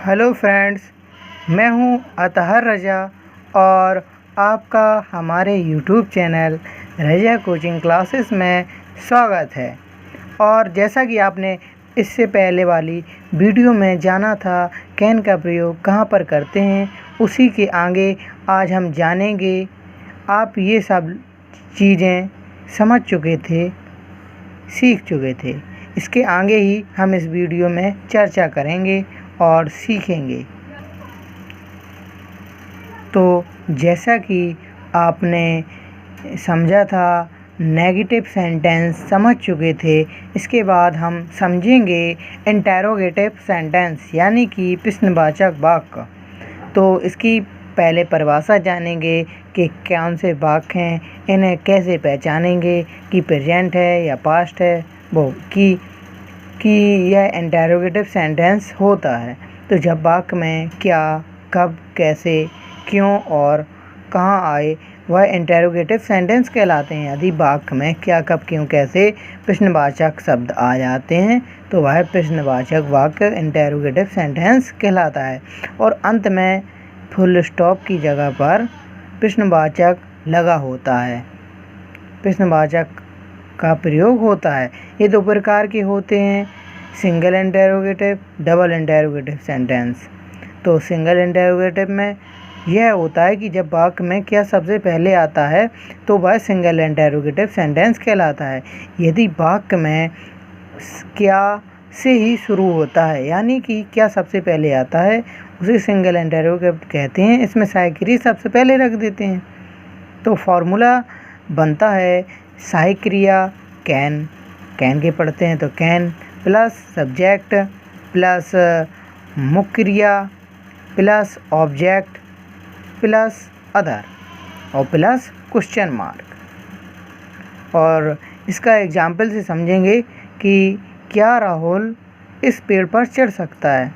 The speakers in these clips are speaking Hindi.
हेलो फ्रेंड्स, मैं हूं अतहर रज़ा और आपका हमारे यूट्यूब चैनल रज़ा कोचिंग क्लासेस में स्वागत है। और जैसा कि आपने इससे पहले वाली वीडियो में जाना था कैन का प्रयोग कहां पर करते हैं, उसी के आगे आज हम जानेंगे। आप ये सब चीज़ें समझ चुके थे, सीख चुके थे। इसके आगे ही हम इस वीडियो में चर्चा करेंगे और सीखेंगे। तो जैसा कि आपने समझा था, नेगेटिव सेंटेंस समझ चुके थे। इसके बाद हम समझेंगे इंटेरोगेटिव सेंटेंस यानी कि प्रश्नवाचक वाक्य। तो इसकी पहले परिभाषा जानेंगे कि कौन से वाक्य हैं, इन्हें कैसे पहचानेंगे कि प्रेजेंट है या पास्ट है, वो कि यह इंटेरोगेटिव सेंटेंस होता है। तो जब वाक्य में क्या, कब, कैसे, क्यों और कहाँ आए, वह इंटेरोगेटिव सेंटेंस कहलाते हैं। यदि वाक्य में क्या, कब, क्यों, कैसे प्रश्नवाचक शब्द आ जाते हैं तो वह प्रश्नवाचक वाक्य इंटेरोगेटिव सेंटेंस कहलाता है। और अंत में फुल स्टॉप की जगह पर प्रश्नवाचक लगा होता है, प्रश्नवाचक का प्रयोग होता है। ये दो प्रकार के होते हैं, single interrogative, double interrogative sentence. तो सिंगल इंटेरोगेटिव में यह होता है कि जब वाक्य में क्या सबसे पहले आता है तो वह सिंगल इंटेरोगेटिव सेंटेंस कहलाता है। यदि वाक्य में क्या से ही शुरू होता है यानी कि क्या सबसे पहले आता है, उसे सिंगल इंटेरोगेटिव कहते हैं। इसमें साइक्रिया सबसे पहले रख देते हैं। तो फॉर्मूला बनता है सहायक क्रिया कैन के पढ़ते हैं तो कैन प्लस सब्जेक्ट प्लस मुख्य क्रिया प्लस ऑब्जेक्ट प्लस अदर और प्लस क्वेश्चन मार्क। और इसका एग्जाम्पल से समझेंगे कि क्या राहुल इस पेड़ पर चढ़ सकता है।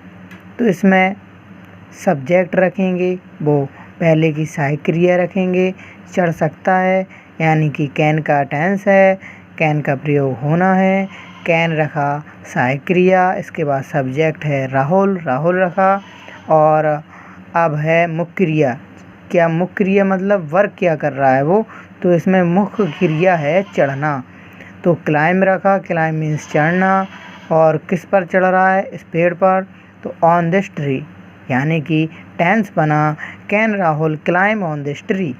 तो इसमें सब्जेक्ट रखेंगे, वो पहले की सहायक क्रिया रखेंगे, चढ़ सकता है यानी कि कैन का टेंस है, कैन का प्रयोग होना है, कैन रखा सहायक क्रिया। इसके बाद सब्जेक्ट है राहुल रखा और अब है मुख्य क्रिया। क्या मुख्य क्रिया मतलब वर्क क्या कर रहा है वो, तो इसमें मुख्य क्रिया है चढ़ना। तो क्लाइम रखा, क्लाइम मीन्स चढ़ना। और किस पर चढ़ रहा है, इस पेड़ पर, तो ऑन दिस ट्री यानी कि टेंस बना can Rahul climb on this tree.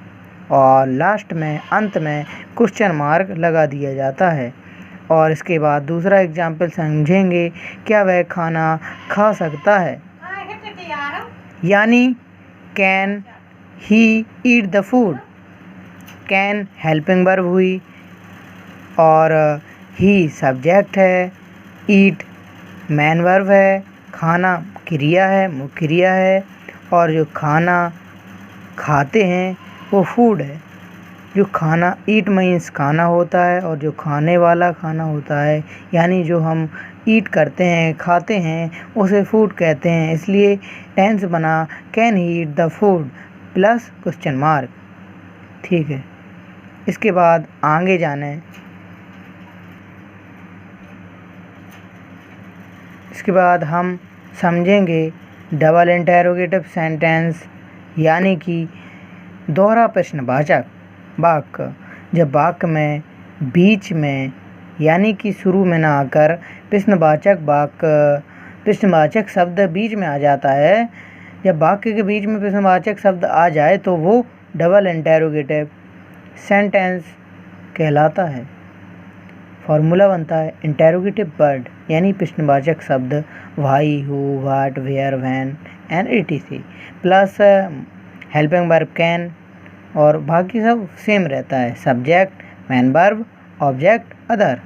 और लास्ट में अंत में क्वेश्चन मार्क लगा दिया जाता है। और इसके बाद दूसरा एग्जाम्पल समझेंगे, क्या वह खाना खा सकता है यानी can he eat the food. Can helping verb हुई और ही सब्जेक्ट है, ईट मैन वर्ब है, खाना क्रिया है, मुख्य क्रिया है। और जो खाना खाते हैं वो फूड है। जो खाना ईट मीन्स खाना होता है और जो खाने वाला खाना होता है यानी जो हम ईट करते हैं, खाते हैं, उसे फूड कहते हैं। इसलिए टेंस बना can he eat the food plus question mark. ठीक है, इसके बाद आगे जाने, इसके बाद हम समझेंगे डबल इंटेरोगेटिव सेंटेंस यानी कि दोहरा प्रश्नवाचक वाक्य। जब वाक्य में बीच में यानी कि शुरू में ना आकर प्रश्नवाचक शब्द बीच में आ जाता है, जब वाक्य के बीच में प्रश्नवाचक शब्द आ जाए तो वो डबल इंटेरोगेटिव सेंटेंस कहलाता है। फॉर्मूला बनता है इंटेरोगेटिव वर्ड यानी प्रश्नवाचक शब्द why, who, what, where, when and etc plus helping verb can और बाकी सब सेम रहता है, subject main verb object other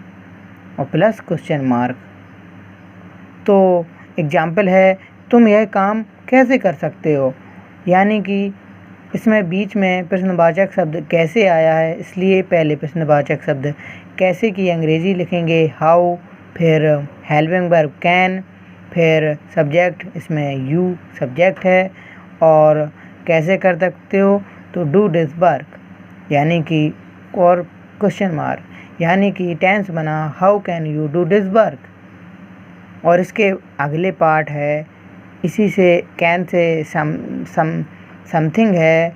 और प्लस क्वेश्चन मार्क। तो एग्जाम्पल है, तुम यह काम कैसे कर सकते हो यानी कि इसमें बीच में प्रश्नवाचक शब्द कैसे आया है, इसलिए पहले प्रश्नवाचक शब्द कैसे की अंग्रेजी लिखेंगे हाउ, फिर हेल्पिंग वर्ब कैन, फिर सब्जेक्ट, इसमें यू सब्जेक्ट है और कैसे कर सकते हो तो डू दिस वर्क यानी कि और क्वेश्चन मार्क यानी कि टेंस बना how can you do this work. और इसके अगले पार्ट है इसी से कैन से समथिंग है,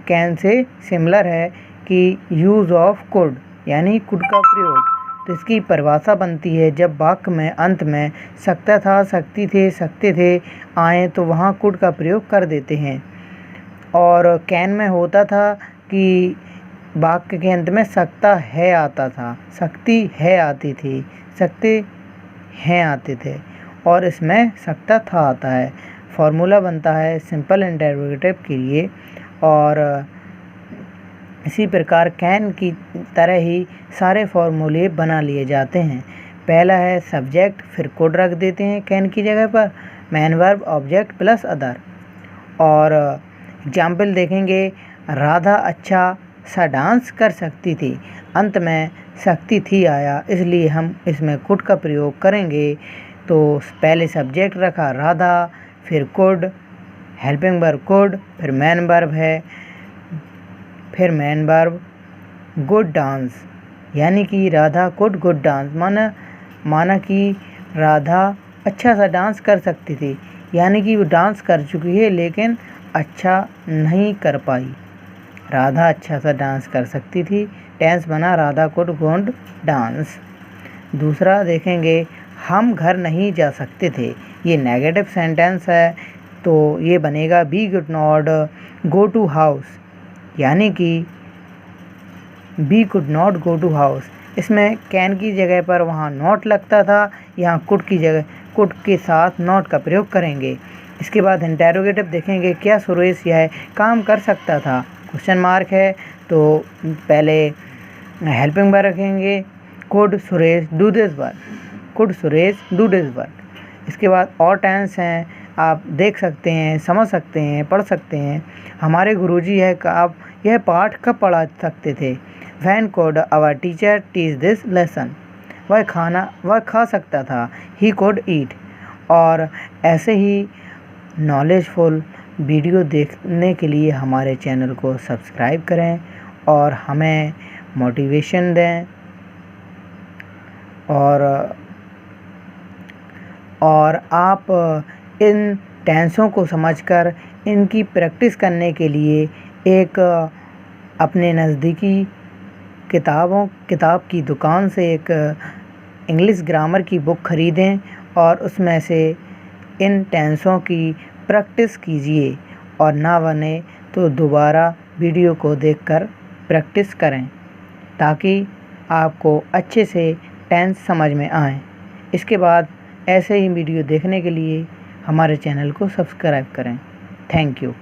कैन से सिमिलर है कि यूज़ ऑफ कुड, यानी कुड का प्रयोग। तो इसकी परिभाषा बनती है, जब वाक्य में अंत में सकता था, सकती थे, सकते थे आए तो वहाँ कुड का प्रयोग कर देते हैं। और कैन में होता था कि वाक्य के अंत में सकता है आता था, सकती है आती थी, सकते हैं आते थे, और इसमें सकता था आता है। फॉर्मूला बनता है सिंपल इंटरोगेटिव के लिए, और इसी प्रकार कैन की तरह ही सारे फॉर्मूले बना लिए जाते हैं। पहला है सब्जेक्ट, फिर कुड रख देते हैं कैन की जगह पर, man verb object plus other. और एग्जाम्पल देखेंगे, राधा अच्छा सा डांस कर सकती थी, अंत में सकती थी आया, इसलिए हम इसमें कुड का प्रयोग करेंगे। तो पहले सब्जेक्ट रखा राधा, फिर कुड, हेल्पिंग वर्ब कुड, फिर मैन वर्ब है, फिर मैन वर्ब गुड डांस, यानी कि राधा कुड गुड डांस, माना कि राधा अच्छा सा डांस कर सकती थी, यानी कि वो डांस कर चुकी है लेकिन अच्छा नहीं कर पाई। राधा अच्छा सा डांस कर सकती थी, टेंस बना राधा कुड गुड डांस। दूसरा देखेंगे, हम घर नहीं जा सकते थे, ये नेगेटिव सेंटेंस है, तो ये बनेगा we could not go to house, यानी कि we could not go to house. इसमें कैन की जगह पर वहाँ नॉट लगता था, यहाँ कुड की जगह कुड के साथ नॉट का प्रयोग करेंगे। इसके बाद इंटेरोगेटिव देखेंगे, क्या सुरेश यह काम कर सकता था, क्वेश्चन मार्क है, तो पहले हेल्पिंग वर्ब रखेंगे, could Suresh do this work, could Suresh do this work. इसके बाद और टेंस हैं, आप देख सकते हैं, समझ सकते हैं, पढ़ सकते हैं। हमारे गुरुजी है कि आप यह पाठ कब पढ़ा सकते थे, when could our teacher teach this lesson, वह खा सकता था, ही कुड ईट। और ऐसे ही नॉलेजफुल वीडियो देखने के लिए हमारे चैनल को सब्सक्राइब करें और हमें मोटिवेशन दें, और आप इन टेंसों को समझकर इनकी प्रैक्टिस करने के लिए एक अपने नज़दीकी किताब की दुकान से एक इंग्लिश ग्रामर की बुक ख़रीदें और उसमें से इन टेंसों की प्रैक्टिस कीजिए, और ना बने तो दोबारा वीडियो को देखकर प्रैक्टिस करें ताकि आपको अच्छे से टेंस समझ में आए। इसके बाद ऐसे ही वीडियो देखने के लिए हमारे चैनल को सब्सक्राइब करें। Thank you.